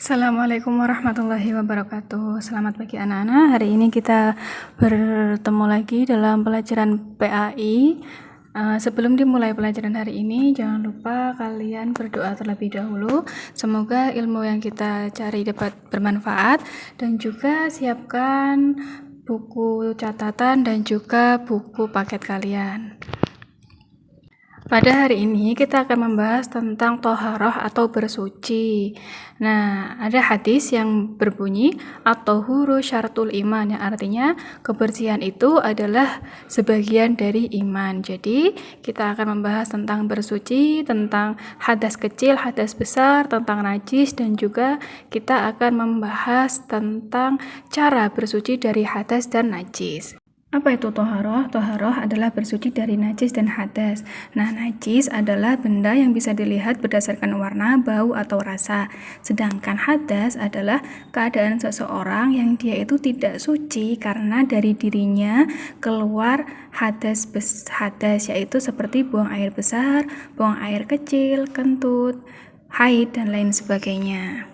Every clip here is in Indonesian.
Assalamualaikum warahmatullahi wabarakatuh. Selamat pagi anak-anak. Hari ini kita bertemu lagi dalam pelajaran PAI. Sebelum dimulai pelajaran hari ini, jangan lupa kalian berdoa terlebih dahulu. Semoga ilmu yang kita cari dapat bermanfaat, dan juga siapkan buku catatan dan juga buku paket kalian. Pada hari ini kita akan membahas tentang toharoh atau bersuci. Nah, ada hadis yang berbunyi at-tahuru syaratul iman, yang artinya kebersihan itu adalah sebagian dari iman. Jadi, kita akan membahas tentang bersuci, tentang hadas kecil, hadas besar, tentang najis, dan juga kita akan membahas tentang cara bersuci dari hadas dan najis. Apa itu toharoh? Toharoh adalah bersuci dari najis dan hadas. Nah, najis adalah benda yang bisa dilihat berdasarkan warna, bau, atau rasa. Sedangkan hadas adalah keadaan seseorang yang dia itu tidak suci karena dari dirinya keluar hadas, yaitu seperti buang air besar, buang air kecil, kentut, haid, dan lain sebagainya.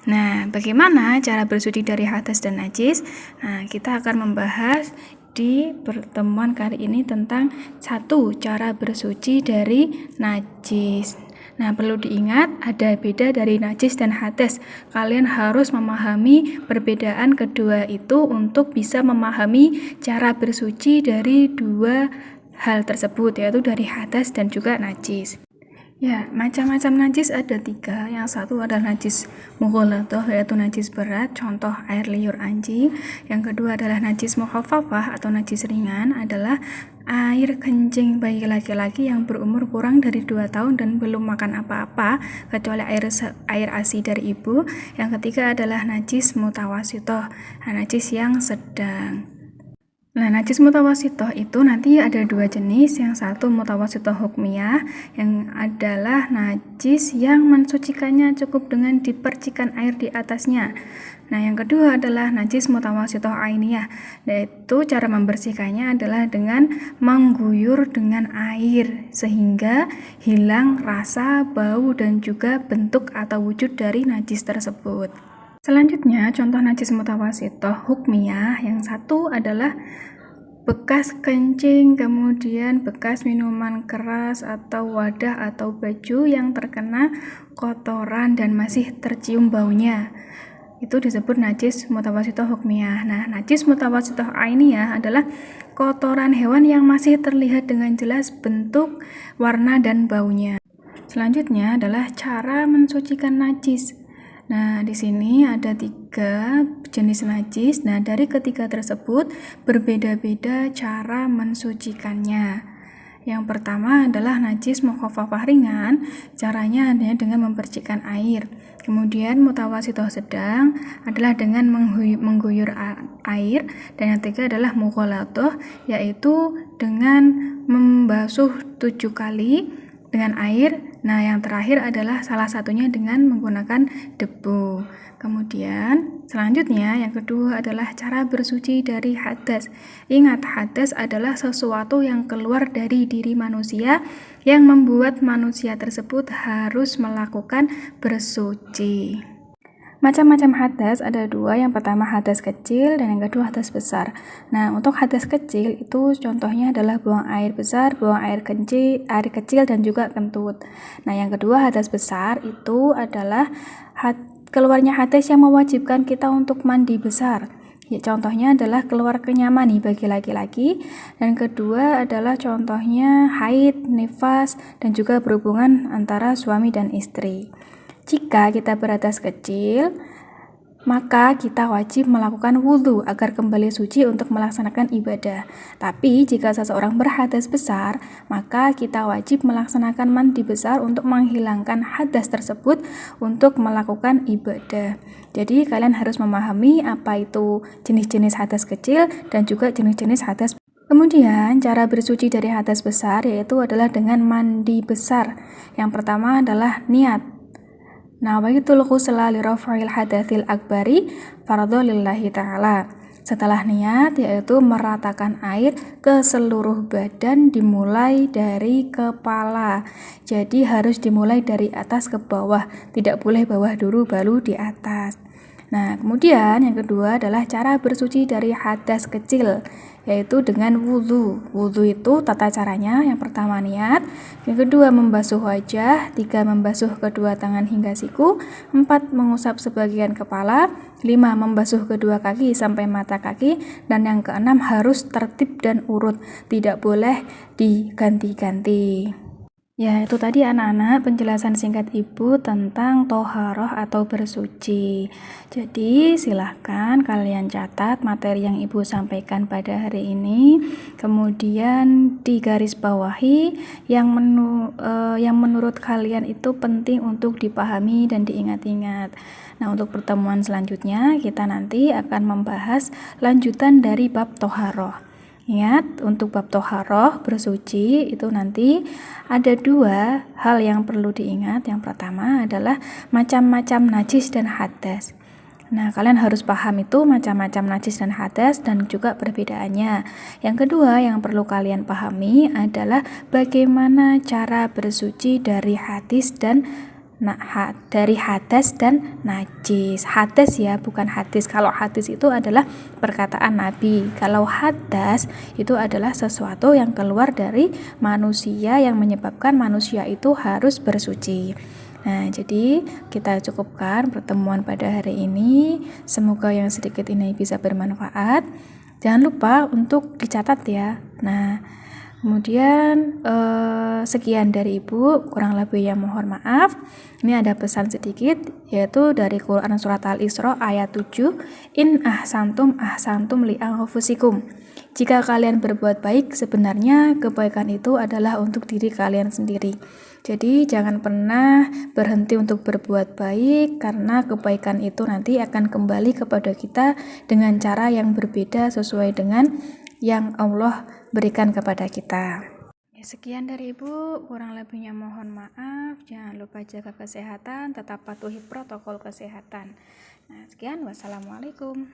Nah, bagaimana cara bersuci dari hadas dan najis? Nah, kita akan membahas di pertemuan kali ini tentang satu cara bersuci dari najis. Nah, perlu diingat ada beda dari najis dan hadas. Kalian harus memahami perbedaan kedua itu untuk bisa memahami cara bersuci dari dua hal tersebut, yaitu dari hadas dan juga najis. Ya, macam-macam najis ada 3. Yang satu adalah najis mughalladhah, yaitu najis berat, contoh air liur anjing. Yang kedua adalah najis mukhaffafah atau najis ringan, adalah air kencing bayi laki-laki yang berumur kurang dari 2 tahun dan belum makan apa-apa kecuali air ASI dari ibu. Yang ketiga adalah najis mutawasithah, najis yang sedang. Nah, najis mutawasithah itu nanti ada 2 jenis. Yang satu mutawasithah hukmiyah, yang adalah najis yang mensucikannya cukup dengan dipercikan air di atasnya. Nah, yang kedua adalah najis mutawasithah ainiyah, yaitu cara membersihkannya adalah dengan mengguyur dengan air sehingga hilang rasa, bau, dan juga bentuk atau wujud dari najis tersebut. Selanjutnya, contoh najis mutawasithah hukmiyah, yang satu adalah bekas kencing, kemudian bekas minuman keras atau wadah atau baju yang terkena kotoran dan masih tercium baunya. Itu disebut najis mutawasithah hukmiyah. Nah, najis mutawasithah ainiyah adalah kotoran hewan yang masih terlihat dengan jelas bentuk, warna, dan baunya. Selanjutnya adalah cara mensucikan najis. Nah, di sini ada 3 jenis najis. Nah, dari ketiga tersebut berbeda-beda cara mensucikannya. Yang pertama adalah najis mukhaffafah ringan, caranya adalah dengan mempercikan air. Kemudian mutawasithah sedang adalah dengan mengguyur air, dan yang ketiga adalah mughalladhah, yaitu dengan membasuh 7 kali dengan air. Nah, yang terakhir adalah salah satunya dengan menggunakan debu. Kemudian selanjutnya yang kedua adalah cara bersuci dari hadas. Ingat, hadas adalah sesuatu yang keluar dari diri manusia yang membuat manusia tersebut harus melakukan bersuci. Macam-macam hadas ada 2, yang pertama hadas kecil dan yang kedua hadas besar. Nah, untuk hadas kecil itu contohnya adalah buang air besar, buang air kecil, dan juga kentut. Nah, yang kedua hadas besar itu adalah keluarnya hadas yang mewajibkan kita untuk mandi besar. Ya, contohnya adalah keluar kenyamani bagi laki-laki, dan kedua adalah contohnya haid, nifas, dan juga berhubungan antara suami dan istri. Jika kita berhadas kecil, maka kita wajib melakukan wudhu agar kembali suci untuk melaksanakan ibadah. Tapi jika seseorang berhadas besar, maka kita wajib melaksanakan mandi besar untuk menghilangkan hadas tersebut untuk melakukan ibadah. Jadi kalian harus memahami apa itu jenis-jenis hadas kecil dan juga jenis-jenis hadas. Kemudian cara bersuci dari hadas besar yaitu adalah dengan mandi besar. Yang pertama adalah niat. Nawaitul ghusla li raf'il hadatsil akbari fardhu lillahi ta'ala. Setelah niat, yaitu meratakan air ke seluruh badan dimulai dari kepala. Jadi harus dimulai dari atas ke bawah, tidak boleh bawah dulu baru di atas. Nah, kemudian yang kedua adalah cara bersuci dari hadas kecil, yaitu dengan wudhu. Wudhu itu tata caranya, yang pertama niat, yang kedua membasuh wajah, 3 membasuh kedua tangan hingga siku, 4 mengusap sebagian kepala, 5 membasuh kedua kaki sampai mata kaki, dan yang keenam harus tertib dan urut, tidak boleh diganti-ganti. Ya, itu tadi anak-anak penjelasan singkat Ibu tentang toharoh atau bersuci. Jadi, silahkan kalian catat materi yang Ibu sampaikan pada hari ini. Kemudian digarisbawahi yang menurut kalian itu penting untuk dipahami dan diingat-ingat. Nah, untuk pertemuan selanjutnya kita nanti akan membahas lanjutan dari bab toharoh. Ingat, untuk bab toharoh bersuci itu nanti ada 2 hal yang perlu diingat. Yang pertama adalah macam-macam najis dan hadas. Nah, kalian harus paham itu macam-macam najis dan hadas dan juga perbedaannya. Yang kedua yang perlu kalian pahami adalah bagaimana cara bersuci dari hadas dan najis. Hadas ya, bukan hadis. Kalau hadis itu adalah perkataan Nabi. Kalau hadas itu adalah sesuatu yang keluar dari manusia yang menyebabkan manusia itu harus bersuci. Nah, jadi kita cukupkan pertemuan pada hari ini. Semoga yang sedikit ini bisa bermanfaat. Jangan lupa untuk dicatat ya. Nah, kemudian sekian dari Ibu, kurang lebihnya mohon maaf. Ini ada pesan sedikit, yaitu dari Quran Surat Al-Isra ayat 7, In ahsantum ahsantum li anfusikum. Jika kalian berbuat baik, sebenarnya kebaikan itu adalah untuk diri kalian sendiri. Jadi jangan pernah berhenti untuk berbuat baik, karena kebaikan itu nanti akan kembali kepada kita dengan cara yang berbeda sesuai dengan yang Allah berikan kepada kita. Sekian dari Ibu, kurang lebihnya mohon maaf. Jangan lupa jaga kesehatan, tetap patuhi protokol kesehatan. Nah, sekian, wassalamualaikum.